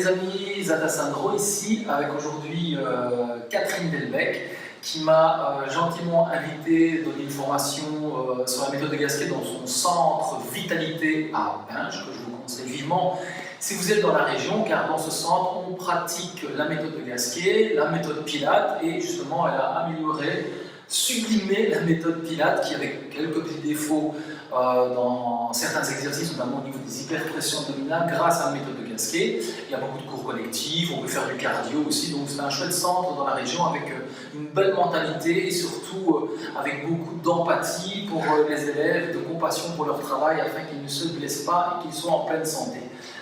les amis, Zata Sandro ici, avec aujourd'hui Catherine Delbecq, qui m'a gentiment invité à donner une formation sur la méthode de Gasquet dans son centre Vitalité à Binge, que je vous conseille vivement si vous êtes dans la région, car dans ce centre, on pratique la méthode de Gasquet, la méthode Pilates, et justement, elle a amélioré, sublimé la méthode Pilates, qui avait quelques petits défauts dans certains exercices, notamment au niveau des hyperpressions abdominales, grâce à la méthode de Gasquet. Il y a beaucoup de cours collectifs, on peut faire du cardio aussi, donc c'est un chouette centre dans la région avec une belle mentalité et surtout avec beaucoup d'empathie pour les élèves, de compassion pour leur travail afin qu'ils ne se blessent pas et qu'ils soient en pleine santé.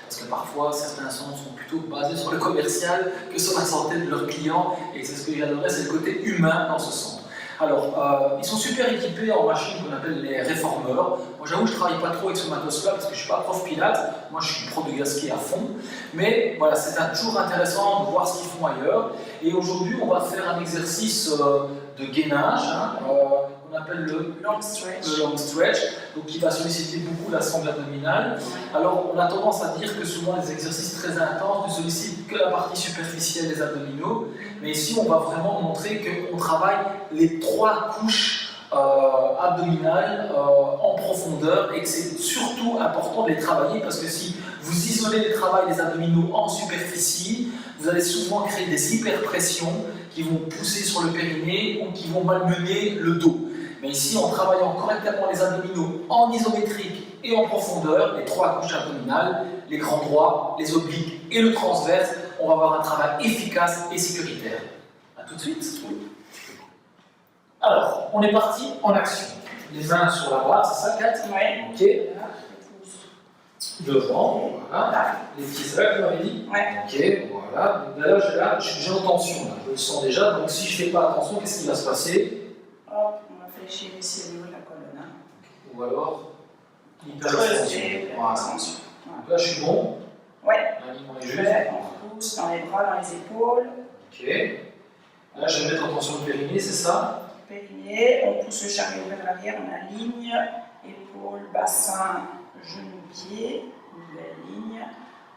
Parce que parfois, certains centres sont plutôt basés sur le commercial que sur la santé de leurs clients, et c'est ce que j'adorais, c'est le côté humain dans ce centre. Alors, ils sont super équipés en machines qu'on appelle les réformeurs. Moi, j'avoue, je ne travaille pas trop avec ce matos-là parce que je ne suis pas prof Pilates. Moi, je suis pro de Gasquet à fond. Mais voilà, c'est toujours intéressant de voir ce qu'ils font ailleurs. Et aujourd'hui, on va faire un exercice de gainage, qu'on appelle le long stretch, donc qui va solliciter beaucoup la sangle abdominale. Alors, on a tendance à dire que souvent les exercices très intenses ne sollicitent que la partie superficielle des abdominaux, mais ici, on va vraiment montrer qu'on travaille les 3 couches abdominales en profondeur et que c'est surtout important de les travailler parce que si vous isolez le travail des abdominaux en superficie, vous allez souvent créer des hyperpressions qui vont pousser sur le périnée ou qui vont malmener le dos. Mais ici, en travaillant correctement les abdominaux en isométrique et en profondeur, les 3 couches abdominales, les grands droits, les obliques et le transverse, on va avoir un travail efficace et sécuritaire. A tout de suite. Alors, on est parti en action. Les mains sur la barre, c'est ça, Kat? Oui. Ok. Devant, voilà. Les petits sacs, tu m'avais dit? Oui. Ok, voilà. Donc là, je suis déjà en tension, là. Je le sens déjà. Donc si je ne fais pas attention, qu'est-ce qui va se passer? Hop, on va fléchir ici au niveau de la colonne. Ou alors, hyperextension. Voilà. Donc là, je suis bon. Oui. Alignons les On genoux. repousse dans les bras, dans les épaules. Ok. Là, je vais mettre en tension le périnée, c'est ça? Périnée, on pousse le chariot vers l'arrière, on aligne, épaules, bassin, genoux, pieds, nouvelle ligne.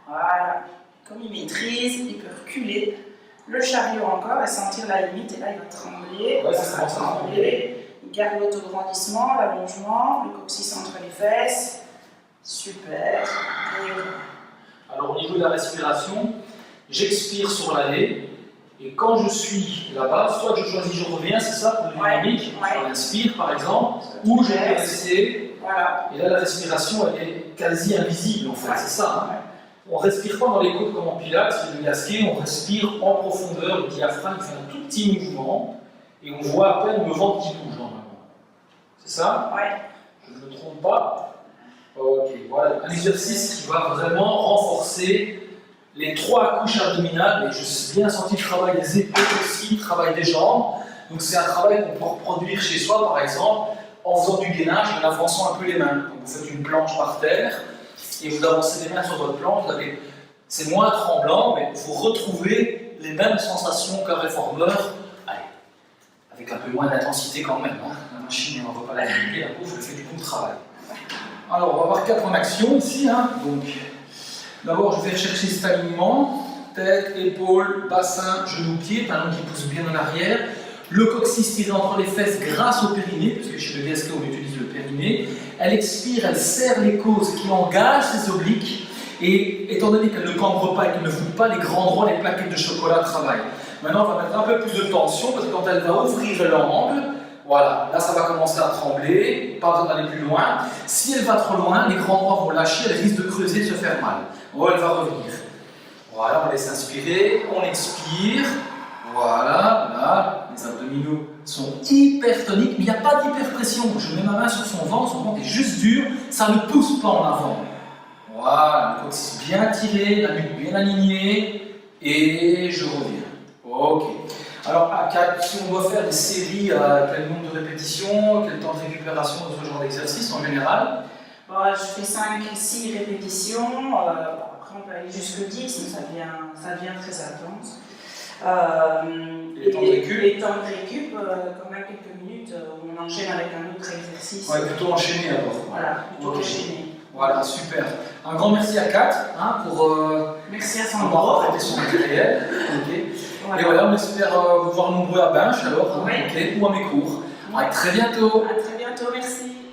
Voilà. Comme il maîtrise, il peut reculer le chariot encore et sentir la limite, et là il va trembler. Ouais, ça commence à trembler. Il garde l'autograndissement, l'allongement, le coccyx entre les fesses. Super. Et... Alors au niveau de la respiration, j'expire sur l'allée. Et quand je suis là-bas, soit je choisis, je reviens, c'est ça pour le dynamique, je inspire par exemple, ou je vais rester. Voilà. Et là, la respiration, elle est quasi invisible en fait, c'est ça. Hein. On ne respire pas dans les côtes comme en Pilates, c'est le Gasquet, on respire en profondeur, le diaphragme fait un tout petit mouvement, et on voit à peine le ventre qui bouge normalement. C'est ça? Oui. Je ne me trompe pas? Ok, voilà, un exercice qui va vraiment renforcer les 3 couches abdominales, et j'ai bien senti le travail des épaules aussi, le travail des jambes. Donc c'est un travail qu'on peut reproduire chez soi, par exemple, en faisant du gainage et en avançant un peu les mains. Donc vous faites une planche par terre, et vous avancez les mains sur votre planche, c'est moins tremblant, mais vous retrouvez les mêmes sensations qu'un réformeur, allez, avec un peu moins d'intensité quand même. Hein. La machine, on ne va pas la limiter, la pauvre, elle fait du bon travail. Alors on va avoir 4 en action ici, hein. Donc d'abord, je vais chercher cet alignement, tête, épaules, bassin, genoux, pieds, talons qui poussent bien en arrière. Le coccyx tiré entre les fesses grâce au périnée, parce que chez le Gasquet, on utilise le périnée. Elle expire, elle serre les côtes qui engagent ses obliques. Et étant donné qu'elle ne cambre pas et qu'elle ne fout pas les grands droits, les plaquettes de chocolat travaillent. Maintenant, on va mettre un peu plus de tension, parce que quand elle va ouvrir l'angle, voilà, là ça va commencer à trembler, pas besoin d'aller plus loin. Si elle va trop loin, les grands droits vont lâcher, elle risque de creuser et de se faire mal. Bon, elle va revenir. Voilà, on laisse inspirer, on expire. Voilà, là, les abdominaux sont hyper toniques, mais il n'y a pas d'hyperpression. Je mets ma main sur son ventre est juste dur, ça ne pousse pas en avant. Voilà, le coccyx bien tiré, la nuque bien alignée, et je reviens. Ok. Alors, si on doit faire des séries, quel nombre de répétitions, quel temps de récupération de ce genre d'exercice en général? Bon, je fais 5-6 répétitions, après on peut aller jusque 10, mais ça devient très intense. Les temps de récup? Les temps de récup, quand même quelques minutes, on enchaîne avec un autre exercice. Ouais, plutôt enchaîné alors. Voilà, plutôt enchaîné. Voilà, super. Un grand merci à Kat pour Merci à avoir Sandro. prêté son matériel. Ok. Voilà. Et voilà, on espère vous voir nombreux à Binche alors, Oui. ok, ou à mes cours. À très bientôt. À très bientôt, merci.